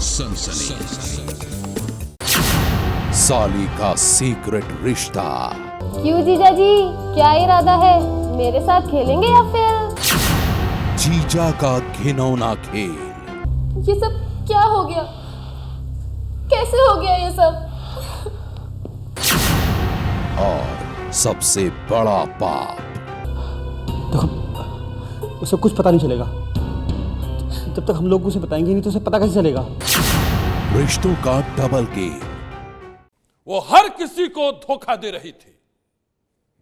सनसनी। साली का सीक्रेट रिश्ता। क्यों जीजा जी, क्या इरादा है? मेरे साथ खेलेंगे या फिर? जीजा का घिनौना खेल। ये सब क्या हो गया? कैसे हो गया ये सब? और सबसे बड़ा पाप। देखो, उसे कुछ पता नहीं चलेगा। जब तक हम लोग उसे बताएंगे नहीं तो उसे पता कैसे चलेगा? रिश्तों का डबल गेम। वो हर किसी को धोखा दे रही थी।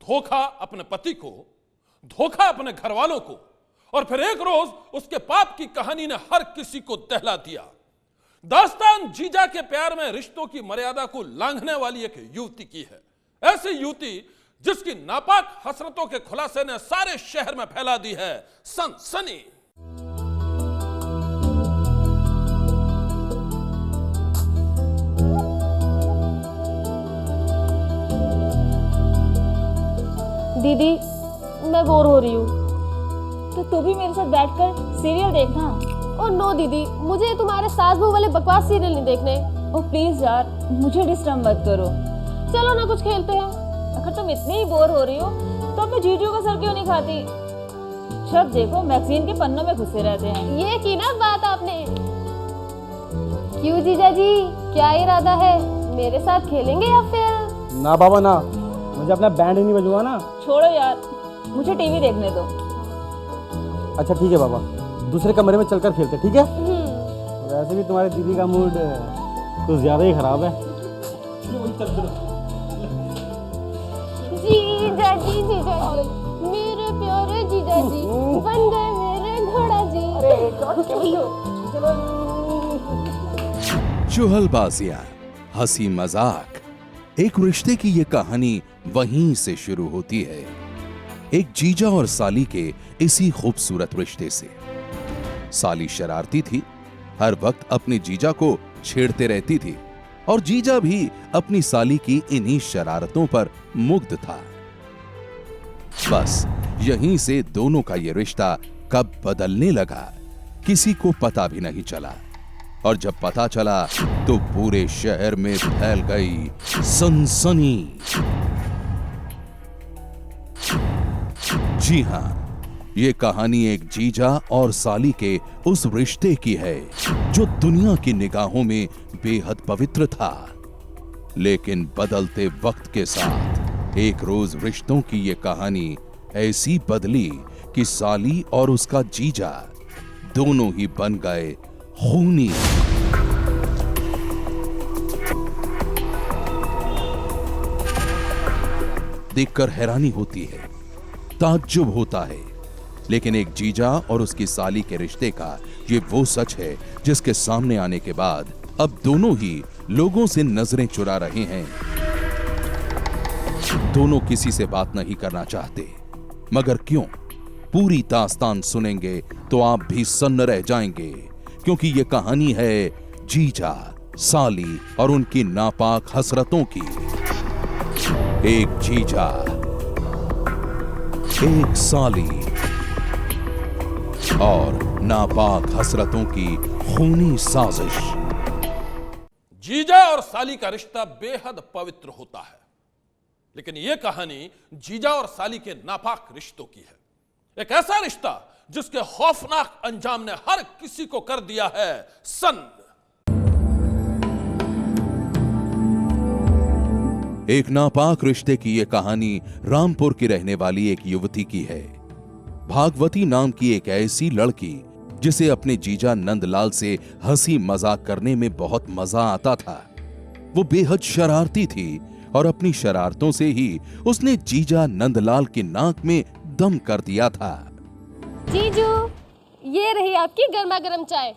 धोखा अपने पति को, धोखा अपने घर वालों को, और फिर एक रोज उसके पाप की कहानी ने हर किसी को दहला दिया। दास्तान जीजा के प्यार में रिश्तों की मर्यादा को लांघने वाली एक युवती की है। ऐसी युवती जिसकी नापाक हसरतों के खुलासे ने सारे शहर में फैला दी है सनसनी। दीदी, मैं बोर हो रही हूँ। तो तू भी मेरे साथ बैठकर सीरियल देखना। ओ नो दीदी, मुझे तुम्हारे सास बहू वाले बकवास सीरियल नहीं देखने। ओ प्लीज यार, मुझे डिस्टर्ब मत करो। चलो ना, कुछ खेलते हैं। अगर तुम इतनी ही बोर हो रही हो तो अपने जीजू का सर क्यों नहीं खाती? जब देखो मैगजीन के पन्नों में घुसे रहते हैं। ये की ना बात आपने। क्यों जीजा जी, क्या इरादा है? मेरे साथ खेलेंगे या फिर? ना बाबा ना, मुझे अपना बैंड ही नहीं बजवाना। छोड़ो यार, मुझे टीवी देखने दो। अच्छा ठीक है बाबा, दूसरे कमरे में चलकर खेलते, ठीक है? वैसे भी तुम्हारे दीदी का मूड कुछ ज्यादा ही खराब है। जीजा जी, मेरे प्यारे जीजा जी, बन गए मेरे घोड़ा जी। चुहलबाजियां, हंसी मजाक, एक रिश्ते की ये कहानी वहीं से शुरू होती है। एक जीजा और साली के इसी खूबसूरत रिश्ते से। साली शरारती थी, हर वक्त अपने जीजा को छेड़ते रहती थी, और जीजा भी अपनी साली की इन्हीं शरारतों पर मुग्ध था। बस यहीं से दोनों का ये रिश्ता कब बदलने लगा, किसी को पता भी नहीं चला। और जब पता चला तो पूरे शहर में फैल गई सनसनी। जी हां, ये कहानी एक जीजा और साली के उस रिश्ते की है जो दुनिया की निगाहों में बेहद पवित्र था। लेकिन बदलते वक्त के साथ एक रोज रिश्तों की ये कहानी ऐसी बदली कि साली और उसका जीजा दोनों ही बन गए खूनी। देखकर हैरानी होती है, ताज्जुब होता है, लेकिन एक जीजा और उसकी साली के रिश्ते का ये वो सच है जिसके सामने आने के बाद अब दोनों ही लोगों से नजरें चुरा रहे हैं। दोनों किसी से बात नहीं करना चाहते, मगर क्यों? पूरी दास्तान सुनेंगे तो आप भी सन्न रह जाएंगे, क्योंकि ये कहानी है जीजा, साली और उनकी नापाक हसरतों की। एक जीजा, एक साली और नापाक हसरतों की खूनी साजिश। जीजा और साली का रिश्ता बेहद पवित्र होता है, लेकिन यह कहानी जीजा और साली के नापाक रिश्तों की है। एक ऐसा रिश्ता जिसके खौफनाक अंजाम ने हर किसी को कर दिया है सन्न। एक नापाक रिश्ते की यह कहानी रामपुर की रहने वाली एक युवती की है। भागवती नाम की एक ऐसी लड़की जिसे अपने जीजा नंदलाल से हंसी मजाक करने में बहुत मजा आता था। वो बेहद शरारती थी और अपनी शरारतों से ही उसने जीजा नंदलाल की नाक में दम कर दिया था। जीजू, ये रही आपकी गर्मा गर्म चाय,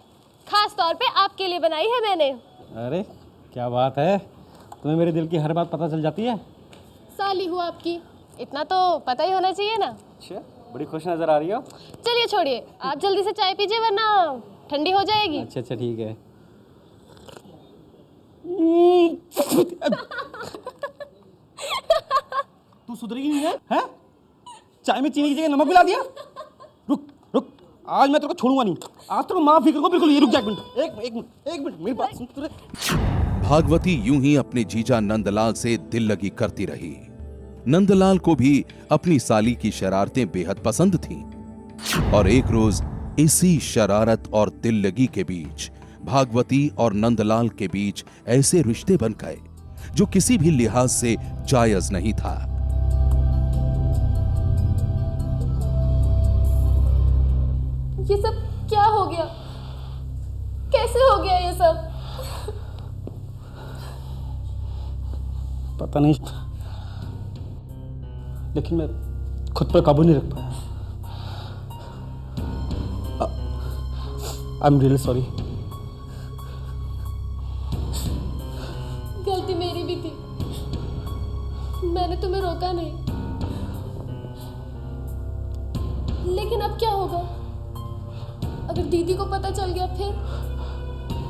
खास तौर पे आपके लिए बनाई है मैंने। अरे क्या बात है, तुम्हें मेरे दिल की हर बात पता चल जाती है। साली हूँ आपकी, इतना तो पता ही होना चाहिए ना। अच्छा, बड़ी खुश नजर आ रही हो। चलिए छोड़िए, आप जल्दी से चाय पीजिए वरना ठंडी हो जाएगी। अच्छा अच्छा ठीक है। तू सुधरेगी नहीं है? हैं? चाय में चीनी की जगह नमक मिला दिया। रुक रुक, आज मैं तेरे को छोड़ूंगा नहीं, आज तेरे को माफी करूंगा बिल्कुल। ये रुक जा एक मिनट मेरी बात सुन। तुझे भागवती यूं ही अपने जीजा नंदलाल से दिल लगी करती रही। नंदलाल को भी अपनी साली की शरारतें बेहद पसंद थीं और एक रोज इसी शरारत और दिल लगी के बीच भागवती और नंदलाल के बीच ऐसे रिश्ते बन गए जो किसी भी लिहाज से जायज नहीं था। ये सब क्या हो गया? कैसे हो गया ये सब? पता नहीं, लेकिन मैं खुद पर काबू नहीं रख पाया। I am really sorry. गलती मेरी भी थी, मैंने तुम्हें रोका नहीं। लेकिन अब क्या होगा अगर दीदी को पता चल गया? फिर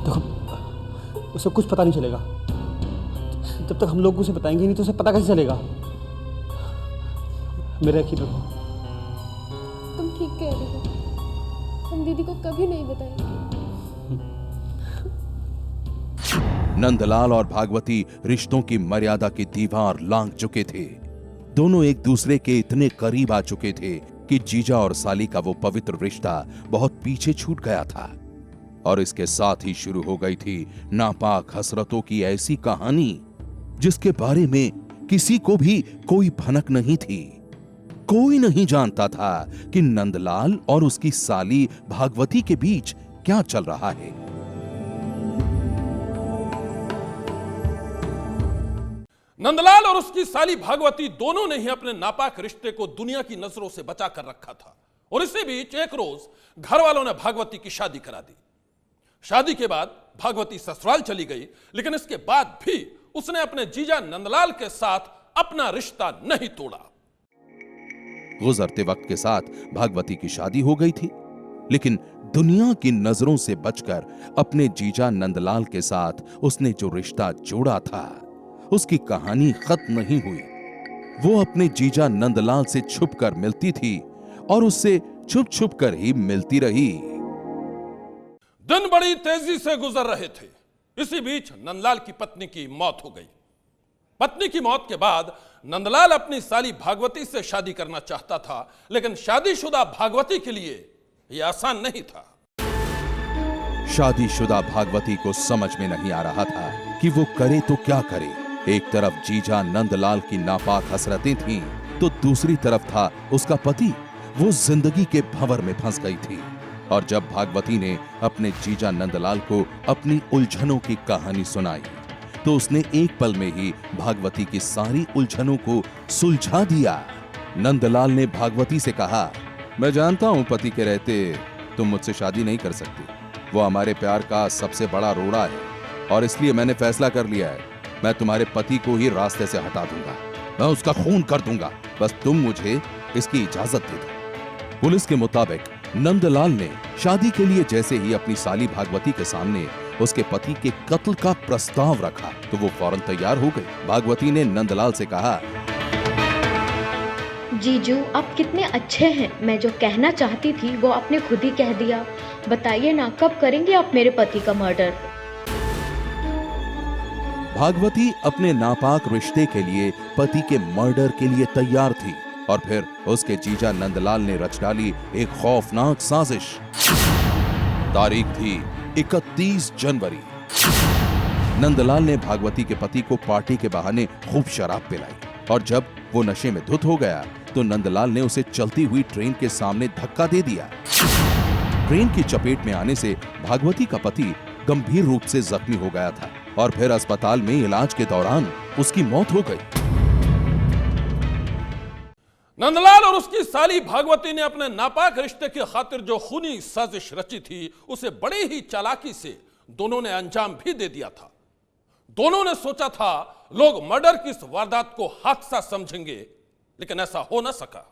देखो, उसे कुछ पता नहीं चलेगा जब तक हम लोग उसे बताएंगे नहीं, तो उसे पता कैसे चलेगा? मेरा यकीन रखो। तुम ठीक कह रहे हो, हम दीदी को कभी नहीं बताएंगे। नंदलाल और भागवती रिश्तों की मर्यादा की दीवार लांघ चुके थे। दोनों एक दूसरे के इतने करीब आ चुके थे कि जीजा और साली का वो पवित्र रिश्ता बहुत पीछे छूट गया था और इसके साथ ही शुरू हो गई थी नापाक हसरतों की ऐसी कहानी जिसके बारे में किसी को भी कोई भनक नहीं थी। कोई नहीं जानता था कि नंदलाल और उसकी साली भागवती के बीच क्या चल रहा है। नंदलाल और उसकी साली भागवती दोनों ने ही अपने नापाक रिश्ते को दुनिया की नजरों से बचा कर रखा था और इसी बीच एक रोज घर वालों ने भागवती की शादी करा दी। शादी के बाद भागवती ससुराल चली गई, लेकिन इसके बाद भी उसने अपने जीजा नंदलाल के साथ अपना रिश्ता नहीं तोड़ा। गुजरते वक्त के साथ भागवती की शादी हो गई थी, लेकिन दुनिया की नजरों से बचकर अपने जीजा नंदलाल के साथ उसने जो रिश्ता जोड़ा था उसकी कहानी खत्म नहीं हुई। वो अपने जीजा नंदलाल से छुपकर मिलती थी और उससे छुप छुप कर ही मिलती रही। दिन बड़ी तेजी से गुजर रहे थे। इसी बीच नंदलाल की पत्नी की मौत हो गई। पत्नी की मौत के बाद नंदलाल अपनी साली भागवती से शादी करना चाहता था, लेकिन शादीशुदा भागवती के लिए यह आसान नहीं था। शादीशुदा भागवती को समझ में नहीं आ रहा था कि वो करे तो क्या करे। एक तरफ जीजा नंदलाल की नापाक हसरतें थीं, तो दूसरी तरफ था उसका पति। वो जिंदगी के भंवर में फंस गई थी और जब भागवती ने अपने जीजा नंदलाल को अपनी उलझनों की कहानी सुनाई तो उसने एक पल में ही भागवती की सारी उलझनों को सुलझा दिया। नंदलाल ने भागवती से कहा, मैं जानता हूं पति के रहते तुम मुझसे शादी नहीं कर सकती। वो हमारे प्यार का सबसे बड़ा रोड़ा है और इसलिए मैंने फैसला कर लिया है, मैं तुम्हारे पति को ही रास्ते से हटा दूंगा, मैं उसका खून कर दूंगा, बस तुम मुझे इसकी इजाजत दे दो। पुलिस के मुताबिक नंदलाल ने शादी के लिए जैसे ही अपनी साली भागवती के सामने उसके पति के कत्ल का प्रस्ताव रखा तो वो फौरन तैयार हो गई। भागवती ने नंदलाल से कहा, जीजू आप कितने अच्छे हैं, मैं जो कहना चाहती थी वो आपने खुद ही कह दिया। बताइए ना, कब करेंगे आप मेरे पति का मर्डर? भागवती अपने नापाक रिश्ते के लिए पति के मर्डर के लिए तैयार थी और फिर उसके जीजा नंदलाल ने रच डाली एक खौफनाक साजिश। तारीख थी 31 जनवरी। नंदलाल ने भागवती के पति को पार्टी के बहाने खूब शराब पिलाई और जब वो नशे में धुत हो गया तो नंदलाल ने उसे चलती हुई ट्रेन के सामने धक्का दे दिया। ट्रेन की चपेट में आने से भागवती का पति गंभीर रूप से जख्मी हो गया था और फिर अस्पताल में इलाज के दौरान उसकी मौत हो गई। नंदलाल और उसकी साली भागवती ने अपने नापाक रिश्ते की खातिर जो खूनी साजिश रची थी उसे बड़ी ही चालाकी से दोनों ने अंजाम भी दे दिया था। दोनों ने सोचा था लोग मर्डर की इस वारदात को हादसा समझेंगे, लेकिन ऐसा हो न सका।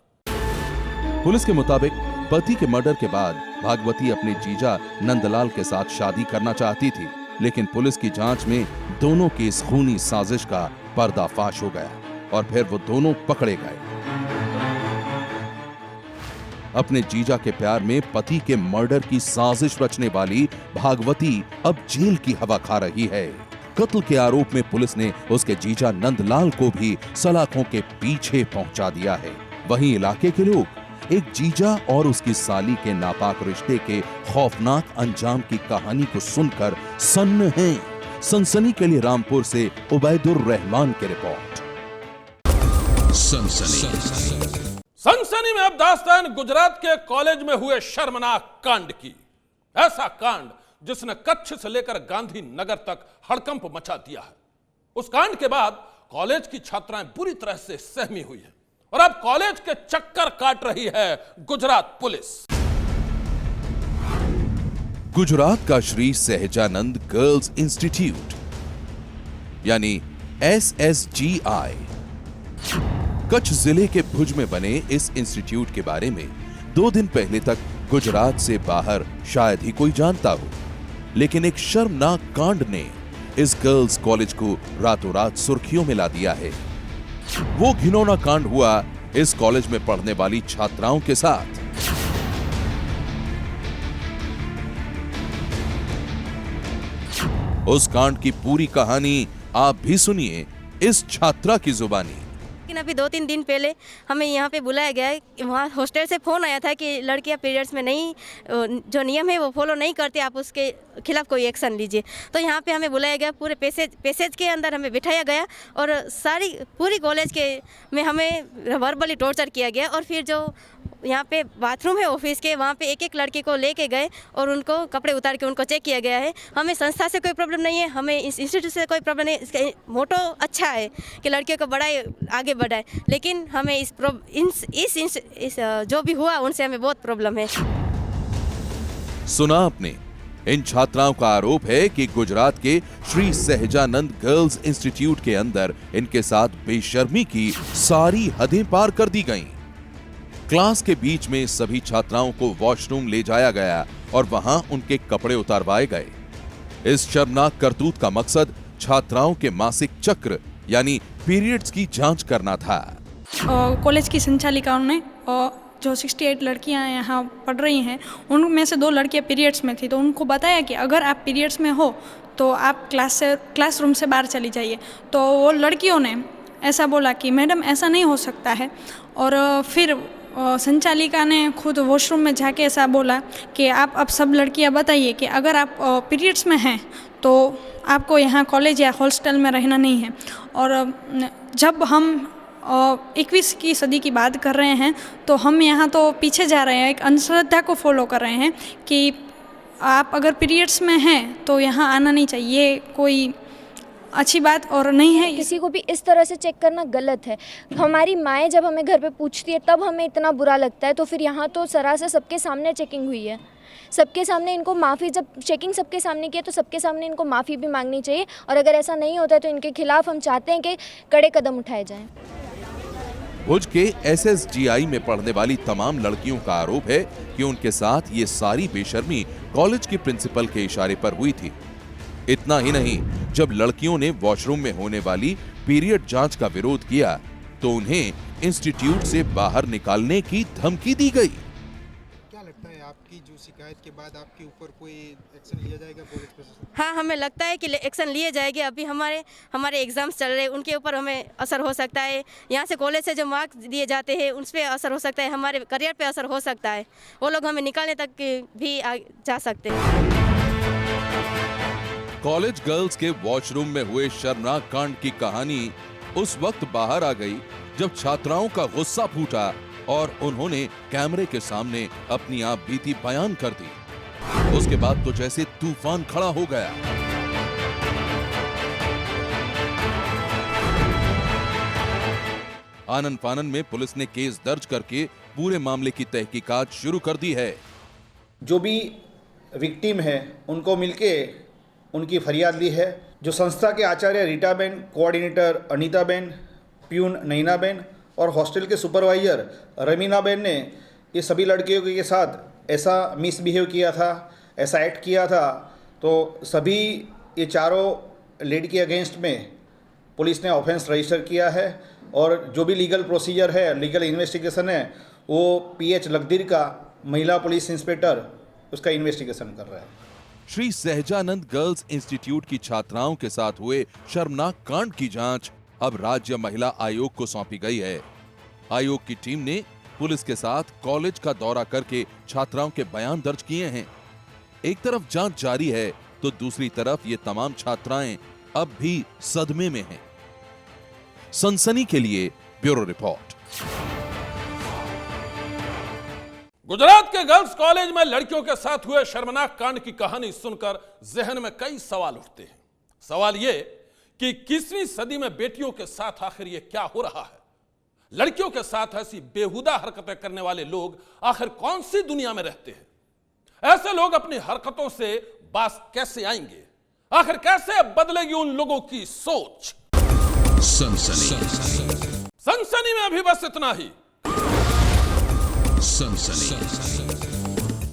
पुलिस के मुताबिक पति के मर्डर के बाद भागवती अपने जीजा नंदलाल के साथ शादी करना चाहती थी, लेकिन पुलिस की जांच में दोनों की इस खूनी साजिश का पर्दाफाश हो गया और फिर वो दोनों पकड़े गए। अपने जीजा के प्यार में पति के मर्डर की साजिश रचने वाली भागवती अब जेल की हवा खा रही है। कत्ल के आरोप में पुलिस ने उसके जीजा नंदलाल को भी सलाखों के पीछे पहुंचा दिया है। वहीं इलाके के लोग एक जीजा और उसकी साली के नापाक रिश्ते के खौफनाक अंजाम की कहानी को सुनकर सन्न हैं। सनसनी के लिए रामपुर से उबैदुर रहमान की रिपोर्ट। सनसनी में अब दास्तान गुजरात के कॉलेज में हुए शर्मनाक कांड की। ऐसा कांड जिसने कच्छ से लेकर गांधी नगर तक हड़कंप मचा दिया है। उस कांड के बाद कॉलेज की छात्राएं बुरी तरह से सहमी हुई है और अब कॉलेज के चक्कर काट रही है गुजरात पुलिस। गुजरात का श्री सहजानंद गर्ल्स इंस्टीट्यूट यानी SSGI, कच्छ जिले के भुज में बने इस इंस्टीट्यूट के बारे में 2 दिन पहले तक गुजरात से बाहर शायद ही कोई जानता हो, लेकिन एक शर्मनाक कांड ने इस गर्ल्स कॉलेज को रातों रात सुर्खियों में ला दिया है। वो घिनौना कांड हुआ इस कॉलेज में पढ़ने वाली छात्राओं के साथ। उस कांड की पूरी कहानी आप भी सुनिए इस छात्रा की जुबानी। लेकिन अभी 2-3 दिन पहले हमें यहाँ पे बुलाया गया है। वहाँ हॉस्टल से फ़ोन आया था कि लड़कियाँ पीरियड्स में नहीं, जो नियम है वो फॉलो नहीं करती, आप उसके खिलाफ कोई एक्शन लीजिए। तो यहाँ पे हमें बुलाया गया, पूरे पैसेज के अंदर हमें बिठाया गया और पूरी कॉलेज के में हमें वर्बली टॉर्चर किया गया। और फिर जो यहाँ पे बाथरूम है ऑफिस के, वहाँ पे एक लड़की को लेके गए और उनको कपड़े उतार के उनको चेक किया गया है। हमें संस्था से कोई प्रॉब्लम नहीं है, हमें इस इंस्टीट्यूट से कोई प्रॉब्लम नहीं। इसका मोटो अच्छा है कि लड़कियों को बढ़ाए, आगे बढ़ाए, लेकिन हमें इस जो भी हुआ उनसे हमें बहुत प्रॉब्लम है। सुना आपने, इन छात्राओं का आरोप है कि गुजरात के श्री सहजानंद गर्ल्स इंस्टीट्यूट के अंदर इनके साथ बेशर्मी की सारी हदें पार कर दी गईं। क्लास के बीच में सभी छात्राओं को वॉशरूम ले जाया गया और वहां उनके कपड़े उतारवाए गए। इस शर्मनाक करतूत का मकसद छात्राओं के मासिक चक्र यानी पीरियड्स की जांच करना था। कॉलेज की संचालिकाओं ने जो 68 लड़कियां यहाँ पढ़ रही हैं, उनमें से 2 लड़कियां पीरियड्स में थी, तो उनको बताया कि अगर आप पीरियड्स में हो तो आप क्लासरूम से बाहर चली जाइए। तो वो लड़कियों ने ऐसा बोला कि मैडम ऐसा नहीं हो सकता है। और फिर संचालिका ने खुद वॉशरूम में जाके ऐसा बोला कि आप अब सब लड़कियां बताइए कि अगर आप पीरियड्स में हैं तो आपको यहाँ कॉलेज या हॉस्टल में रहना नहीं है। और जब हम 21वीं सदी की बात कर रहे हैं तो हम यहाँ तो पीछे जा रहे हैं, एक अंधश्रद्धा को फॉलो कर रहे हैं कि आप अगर पीरियड्स में हैं तो यहाँ आना नहीं चाहिए, कोई अच्छी बात और नहीं है। किसी को भी इस तरह से चेक करना गलत है। हमारी माएँ जब हमें घर पे पूछती है तब हमें इतना बुरा लगता है, तो फिर यहाँ तो सरासर सबके सामने चेकिंग हुई है, सबके सामने इनको माफ़ी, जब चेकिंग सबके सामने की है तो सबके सामने इनको माफ़ी भी मांगनी चाहिए। और अगर ऐसा नहीं होता है तो इनके खिलाफ हम चाहते हैं कि कड़े कदम उठाए जाएं। भुज के SSGI में पढ़ने वाली तमाम लड़कियों का आरोप है कि उनके साथ ये सारी बेशर्मी कॉलेज की प्रिंसिपल के इशारे पर हुई थी। इतना ही नहीं, जब लड़कियों ने वॉशरूम में होने वाली पीरियड जांच का विरोध किया तो उन्हें इंस्टीट्यूट से बाहर निकालने की धमकी दी गई। क्या लगता है आपकी जो शिकायत के बाद आपके ऊपर कोई एक्शन लिया जाएगा कॉलेज प्रशासन? हाँ, हमें लगता है कि एक्शन लिए जाएंगे। अभी हमारे एग्जाम्स चल रहे हैं, उनके ऊपर हमें असर हो सकता है। यहाँ से कॉलेज से जो मार्क्स दिए जाते हैं उस पर असर हो सकता है, हमारे करियर पे असर हो सकता है। वो लोग हमें निकालने तक भी जा सकते हैं। कॉलेज गर्ल्स के वॉशरूम में हुए शर्मनाक कांड की कहानी उस वक्त बाहर आ गई जब छात्राओं का गुस्सा फूटा और उन्होंने कैमरे के सामने अपनी आप बीती बयान कर दी। उसके बाद तो जैसे तूफान खड़ा हो गया। आनन फानन में पुलिस ने केस दर्ज करके पूरे मामले की तहकीकात शुरू कर दी है। जो भी विक्टिम है उनको मिलके उनकी फरियाद ली है। जो संस्था के आचार्य रीटाबेन, कोऑर्डिनेटर अनीताबेन, प्यून नैनाबेन और हॉस्टल के सुपरवाइजर रमीनाबेन ने ये सभी लड़कियों के साथ ऐसा मिसबिहेव किया था, ऐसा एक्ट किया था, तो सभी ये चारों लेडी के अगेंस्ट में पुलिस ने ऑफेंस रजिस्टर किया है। और जो भी लीगल प्रोसीजर है, लीगल इन्वेस्टिगेशन है, वो PH लखदीर का महिला पुलिस इंस्पेक्टर उसका इन्वेस्टिगेशन कर रहा है। श्री सहजानंद गर्ल्स इंस्टीट्यूट की छात्राओं के साथ हुए शर्मनाक कांड की जांच अब राज्य महिला आयोग को सौंपी गई है। आयोग की टीम ने पुलिस के साथ कॉलेज का दौरा करके छात्राओं के बयान दर्ज किए हैं। एक तरफ जांच जारी है तो दूसरी तरफ ये तमाम छात्राएं अब भी सदमे में हैं। सनसनी के लिए ब्यूरो रिपोर्ट। गुजरात के गर्ल्स कॉलेज में लड़कियों के साथ हुए शर्मनाक कांड की कहानी सुनकर जहन में कई सवाल उठते हैं। सवाल यह कि 21वीं सदी में बेटियों के साथ आखिर ये क्या हो रहा है? लड़कियों के साथ ऐसी बेहुदा हरकतें करने वाले लोग आखिर कौन सी दुनिया में रहते हैं? ऐसे लोग अपनी हरकतों से बाज कैसे आएंगे? आखिर कैसे बदलेगी उन लोगों की सोच? सनसनी में अभी बस इतना ही। सनसनी।